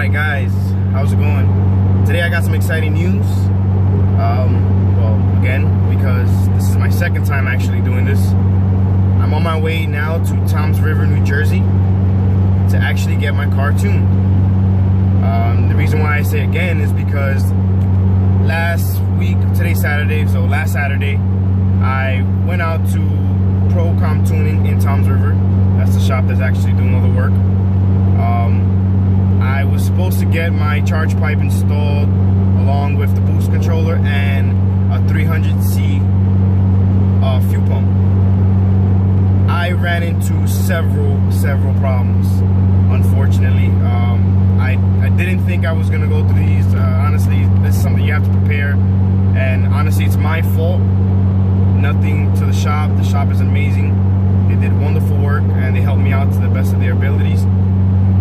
Alright guys, how's it going? Today I got some exciting news. Well, again, because this is my second time actually doing this. I'm on my way now to Toms River, New Jersey to actually get my car tuned. The reason why I say again is because last week, today's Saturday, so last Saturday, I went out to Procom Tuning in Toms River. That's the shop that's actually doing all the work. I was supposed to get my charge pipe installed along with the boost controller and a 300C fuel pump. I ran into several problems, unfortunately. I didn't think I was gonna go through these. Honestly, this is something you have to prepare, and honestly, it's my fault. Nothing to the shop. The shop is amazing. They did wonderful work and they helped me out to the best of their abilities.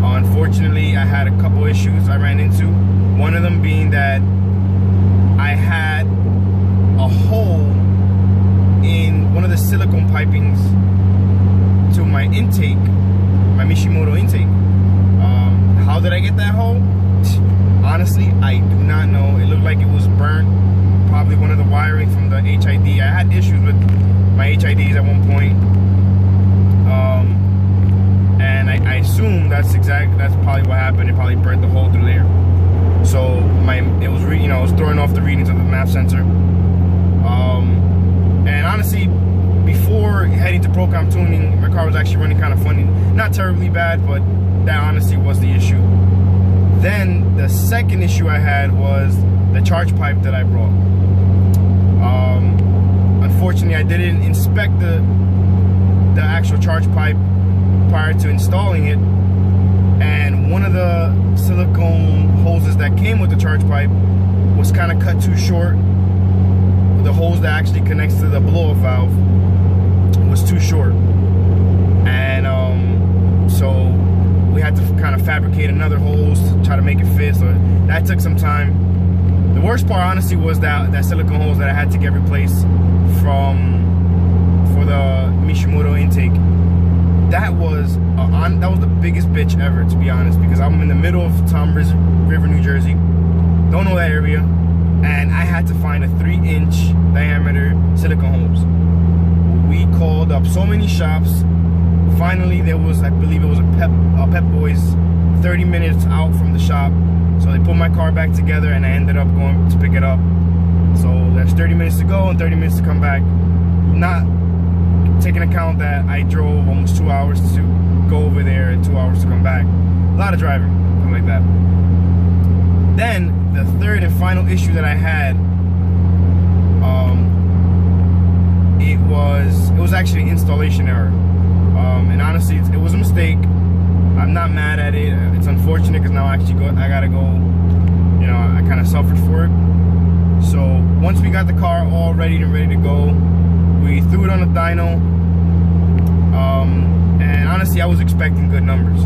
Unfortunately, I had a couple issues I ran into. One of them being that I had a hole in one of the silicone pipings to my intake, my Mishimoto intake. How did I get that hole? Honestly, I do not know. It looked like it was burnt. Probably one of the wiring from the HID. I had issues with my HIDs at one point. And I assume that's probably what happened. It probably burnt the hole through there. So it was throwing off the readings of the map sensor. And honestly, before heading to Procom tuning, my car was actually running kind of funny. Not terribly bad, but that honestly was the issue. Then the second issue I had was the charge pipe that I brought. Unfortunately, I didn't inspect the actual charge pipe prior to installing it, and one of the silicone hoses that came with the charge pipe was kind of cut too short. The hose that actually connects to the blow-off valve was too short, and so we had to kind of fabricate another hose to try to make it fit. So that took some time. The worst part, honestly, was that silicone hose that I had to get replaced for the Mishimoto intake. That was the biggest bitch ever, to be honest, because I'm in the middle of Toms River, New Jersey. Don't know that area, and I had to find a 3-inch diameter silicone hose. We called up so many shops. Finally, there was, I believe it was a Pep Boys 30 minutes out from the shop. So they put my car back together and I ended up going to pick it up. So there's 30 minutes to go and 30 minutes to come back. Not taking account that I drove almost 2 hours to go over there and 2 hours to come back. A lot of driving, something like that. Then the third and final issue that I had, it was actually an installation error. And honestly, it was a mistake. I'm not mad at it. It's unfortunate because now I gotta go, I kind of suffered for it. So once we got the car all ready to go, we threw it on the dyno. And honestly, I was expecting good numbers.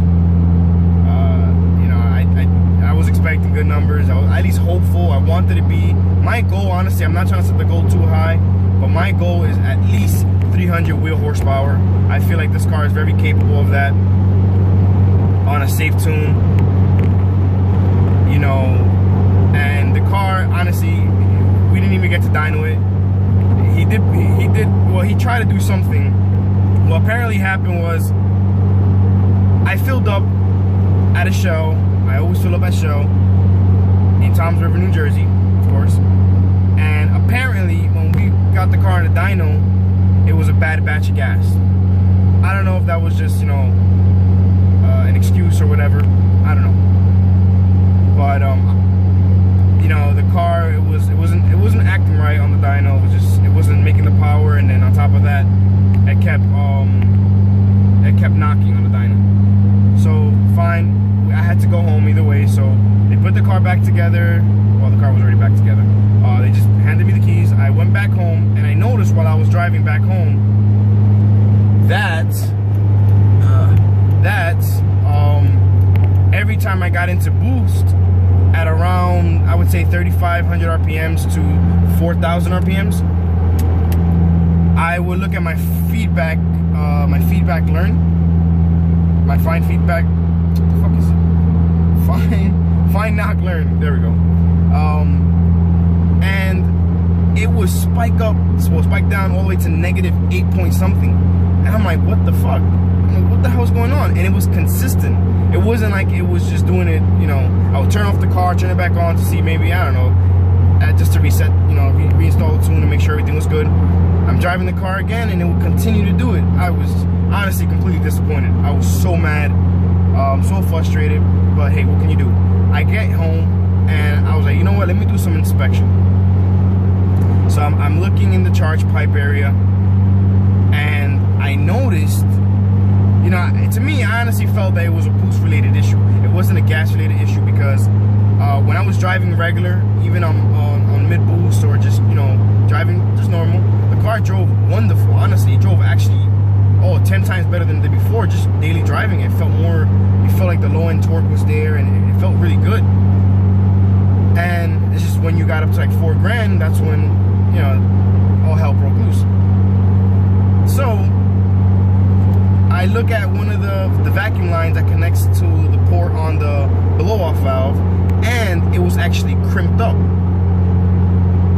I was expecting good numbers. I was at least hopeful. I wanted to be. My goal, honestly, I'm not trying to set the goal too high, but my goal is at least 300 wheel horsepower. I feel like this car is very capable of that on a safe tune, and the car, honestly, we didn't even get to dyno it. He tried to do something. What apparently happened was I filled up at a Shell. I always fill up at Shell in Toms River, New Jersey, of course. And apparently when we got the car in the dyno, it was a bad batch of gas. I don't know if that was just, an excuse or whatever. I don't know. But the car, it wasn't acting right on the dyno. It wasn't making the power, and then on top of that, it kept knocking on the dyno. So fine, I had to go home either way. So they put the car back together. Well, the car was already back together. They just handed me the keys. I went back home, and I noticed while I was driving back home that every time I got into boost at around, I would say 3,500 RPMs to 4,000 RPMs, I would look at my feedback learn, my fine feedback, what the fuck is it? Fine Find, knock, learn. There we go. And it was spiked down all the way to negative 8 point something. And I'm like, what the fuck? I'm like, what the hell's going on? And it was consistent. It wasn't like it was just doing it, you know, I would turn off the car, turn it back on to see maybe, I don't know, just to reset, you know, reinstall the tune to make sure everything was good. I'm driving the car again and it would continue to do it. I was honestly completely disappointed. I was so mad, so frustrated, but hey, what can you do? I get home and I was like, you know what, let me do some inspection. So I'm looking in the charge pipe area and I noticed, you know, to me, I honestly felt that it was a boost related issue. It wasn't a gas related issue because when I was driving regular, even on mid boost or just, you know, driving just normal, the car drove wonderful. Honestly, it drove actually 10 times better than the before. Just daily driving, it felt like the low end torque was there and it felt really good. And it's just when you got up to like $4 grand, that's when, you know, all hell broke loose. So I look at one of the vacuum lines that connects to the port on the blow-off valve, and it was actually crimped up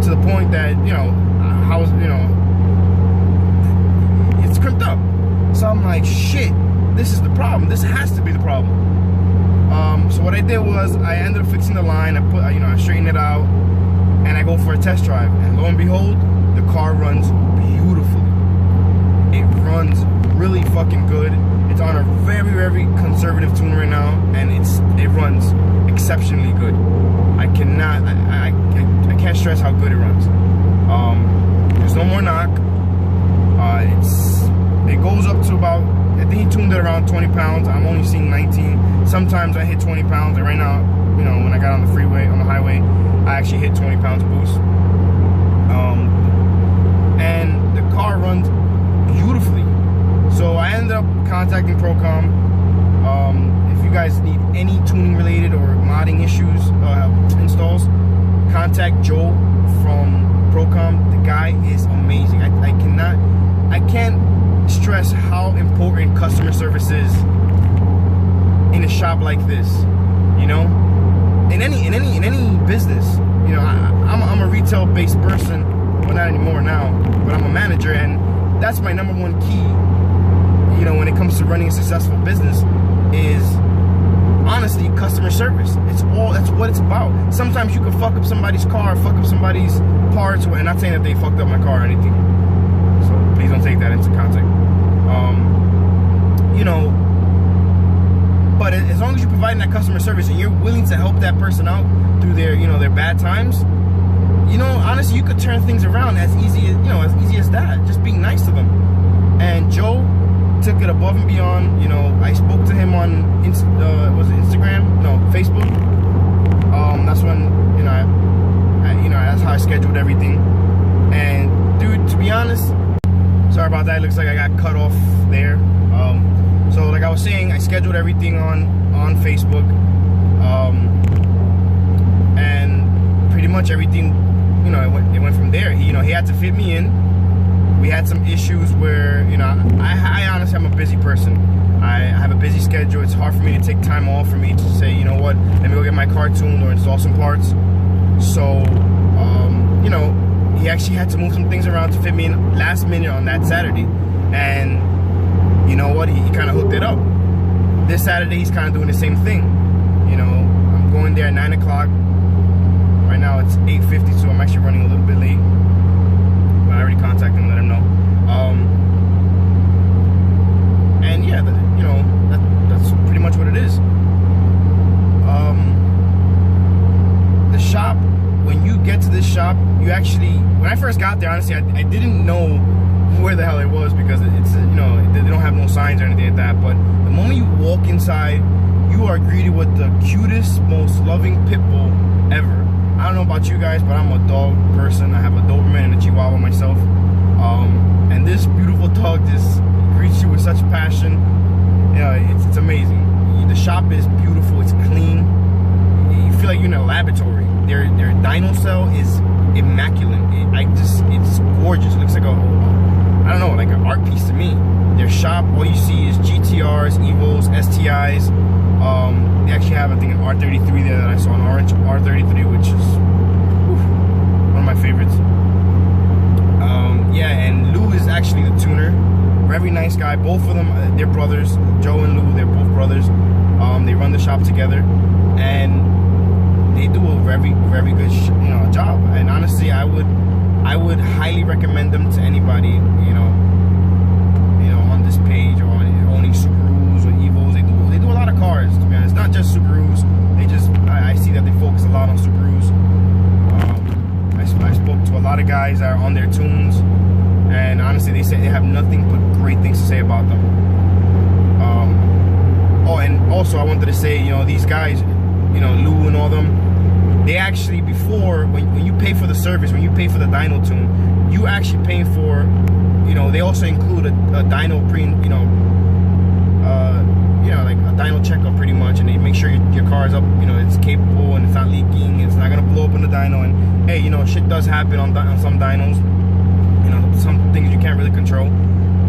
to the point that, you know, it's crimped up. So I'm like, shit, this is the problem. This has to be the problem. So what I did was I ended up fixing the line. I straightened it out, and I go for a test drive. And lo and behold, the car runs beautifully. It runs really fucking good. It's on a very, very conservative tune right now, and it runs exceptionally good. I can't stress how good it runs. There's no more knock. It goes up to about, I think he tuned it around 20 pounds. I'm only seeing 19. Sometimes I hit 20 pounds, and right now, you know, when I got on the freeway, on the highway, I actually hit 20 pounds boost. And the car runs beautifully. So I ended up contacting Procom. If you guys need any tuning related or modding issues, installs, contact Joe from Procom. The guy is amazing. I can't stress how important customer service is in a shop like this. You know, in any business. You know, I'm a retail based person, well, not anymore now, but I'm a manager, and that's my #1 key. You know, when it comes to running a successful business, is honestly customer service. That's what it's about. Sometimes you can fuck up somebody's car, fuck up somebody's parts, and not saying that they fucked up my car or anything, so please don't take that into context. You know, but as long as you're providing that customer service and you're willing to help that person out through their, you know, their bad times, you know, honestly, you could turn things around as easy as that. Just being nice to them. And Joe took it above and beyond. You know, I spoke to him on Instagram? No, Facebook. That's when, you know, that's how I scheduled everything. And dude, to be honest, sorry about that. It looks like I got cut off there. So like I was saying, I scheduled everything on Facebook, and pretty much everything, you know, it went from there. He had to fit me in. We had some issues where, you know, I honestly am a busy person. I have a busy schedule. It's hard for me to take time off for me to say, you know what, let me go get my car tuned or install some parts. So, you know, he actually had to move some things around to fit me in last minute on that Saturday. And you know what, he kind of hooked it up. This Saturday, he's kind of doing the same thing. You know, I'm going there at 9 o'clock. Right now, it's 8:50, so I'm actually running a little bit late. But I already contacted him, let him know. And yeah, you know, that's pretty much what it is. The shop, when you get to this shop, you actually, when I first got there, honestly, I didn't know where the hell it was, because it's, you know, they don't have no signs or anything like that. But the moment you walk inside, you are greeted with the cutest, most loving pit bull ever. I don't know about you guys, but I'm a dog person. I have a Doberman and a Chihuahua myself. And this beautiful dog just greets you with such passion. You know, it's amazing. The shop is beautiful. It's clean. You feel like you're in a laboratory. Their dyno cell is immaculate. It's gorgeous. It looks like I don't know, like an art piece to me. Their shop, all you see is GTRs, Evos, STIs. They actually have, I think, an R33 there that I saw, an orange R33, which is one of my favorites. Yeah, and Lou is actually the tuner. Very nice guy. Both of them, they're brothers. Joe and Lou, they're both brothers. They run the shop together, and they do a very, very good, job. And honestly, I would highly recommend them to anybody, on this page, or owning Subarus or Evos. They do a lot of cars, to be honest. Not just Subarus. I see that they focus a lot on Subarus. I spoke to a lot of guys that are on their tunes, and honestly, they say they have nothing but great things to say about them. And also I wanted to say, these guys, Lou and all them, they actually, before, when you pay for the service, when you pay for the dyno tune, you actually paying for, they also include a dyno like a dyno checkup pretty much, and they make sure your car is up, it's capable and it's not leaking, it's not gonna blow up in the dyno. And hey, shit does happen on some dynos, some things you can't really control,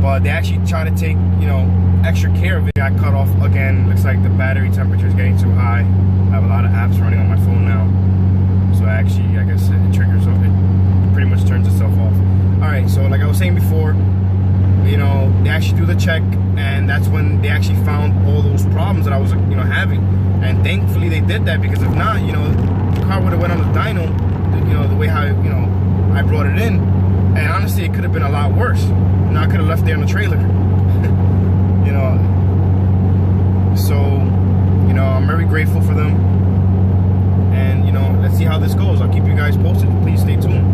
but they actually try to take, extra care of it. Got cut off again. Looks like the battery temperature is getting too high. I have a lot of apps running on my phone now, so I guess it triggers, so it pretty much turns itself off. Alright, so like I was saying before, they actually do the check, and that's when they actually found all those problems that I was, having. And thankfully they did that, because if not, the car would have went on the dyno, the way how, I brought it in. And honestly, it could have been a lot worse. I could have left there on the trailer. So, I'm very grateful for them. And, let's see how this goes. I'll keep you guys posted. Please stay tuned.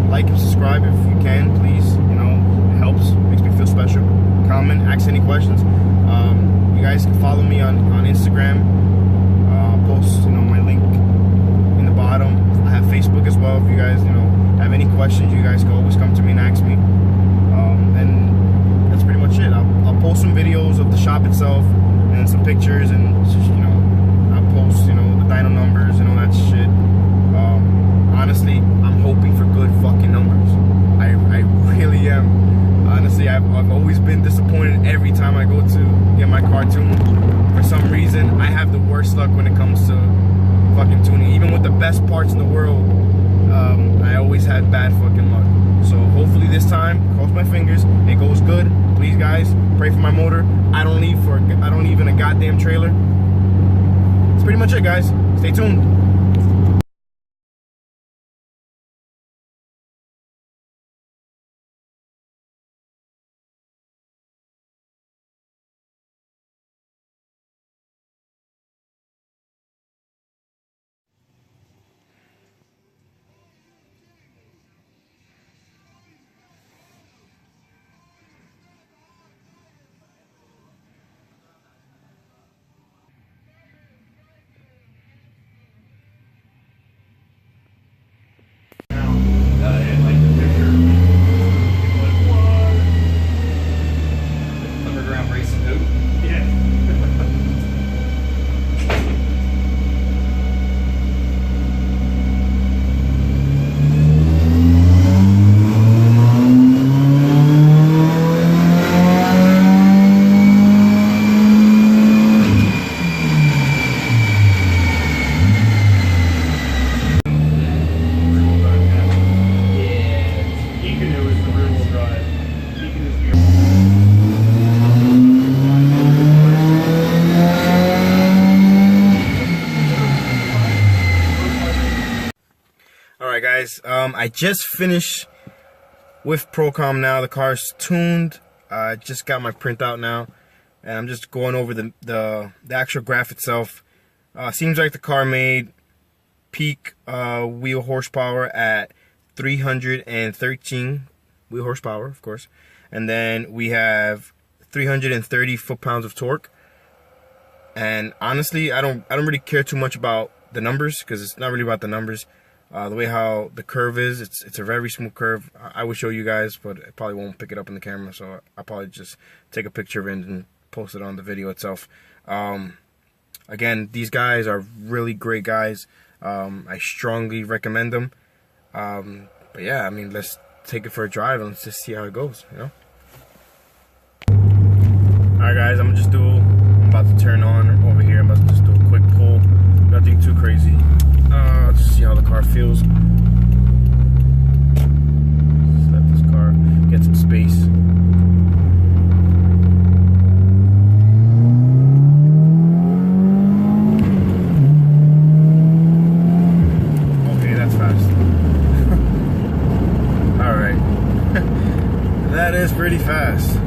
Like and subscribe if you can, please. It helps. Makes me feel special. Comment, ask any questions. You guys can follow me on Instagram. I'll post, my link in the bottom. I have Facebook as well. If you guys, have any questions, you guys can always come to me and ask me. And that's pretty much it. I'll post some videos of the shop itself and some pictures, and just, I'll post, the dyno numbers and all that shit. Honestly, I'm hoping for good fucking numbers. I really am. Honestly, I've always been disappointed every time I go to get my car tuned. For some reason, I have the worst luck when it comes to fucking tuning. Even with the best parts in the world, I always had bad fucking luck. So hopefully this time, cross my fingers, it goes good. Please, guys, pray for my motor. I don't need even a goddamn trailer. That's pretty much it, guys. Stay tuned. Guys, I just finished with Procom now. The car's tuned. I just got my printout now, and I'm just going over the actual graph itself. Seems like the car made peak wheel horsepower at 313 wheel horsepower, of course, and then we have 330 foot-pounds of torque. And honestly, I don't really care too much about the numbers, because it's not really about the numbers. The way how the curve is, it's a very smooth curve. I would show you guys, but I probably won't pick it up in the camera, so I'll probably just take a picture of it and post it on the video itself. Again, these guys are really great guys. I strongly recommend them. But yeah, I mean, let's take it for a drive and let's just see how it goes, Alright guys, I'm gonna just do about to turn on over here. I'm about to just do a quick pull. Nothing too crazy. Just see how the car feels. Just let this car get some space. Okay, that's fast. Alright. That is pretty fast.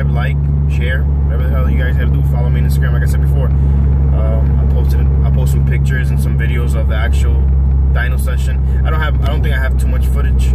Like, share, whatever the hell you guys had to do. Follow me on Instagram, like I said before. I post some pictures and some videos of the actual dyno session. I don't think I have too much footage